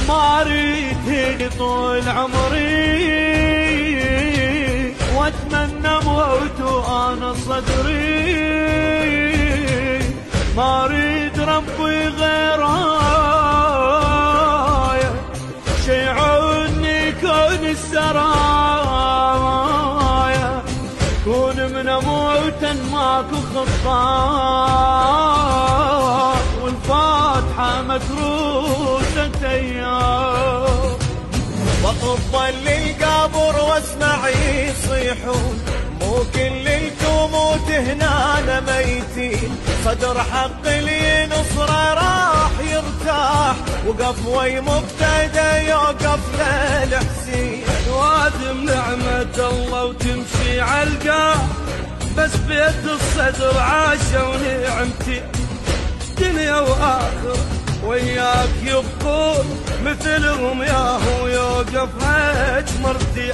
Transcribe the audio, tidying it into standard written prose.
ما اريد هيك طول عمري، واتمنى موت وانا صدري. ما اريد ربي غيرايا، شيعوني كون السرايا، كون من موتا ماكو خطاء، والفاتحة متروسة ايام. واطل للقبر واسمع يصيحون، مو كل الكموت هنا ميتين. صدر حق اللي نصره راح يرتاح، وقف وي مبتدى يوقف للحسين. وادم نعمة الله وتمشي عالقاه، بس بيت الصدر عاشا ونعمتي. دنيا واخر وياك يبقون، مثلهم ياهو يوقف هج مرتي.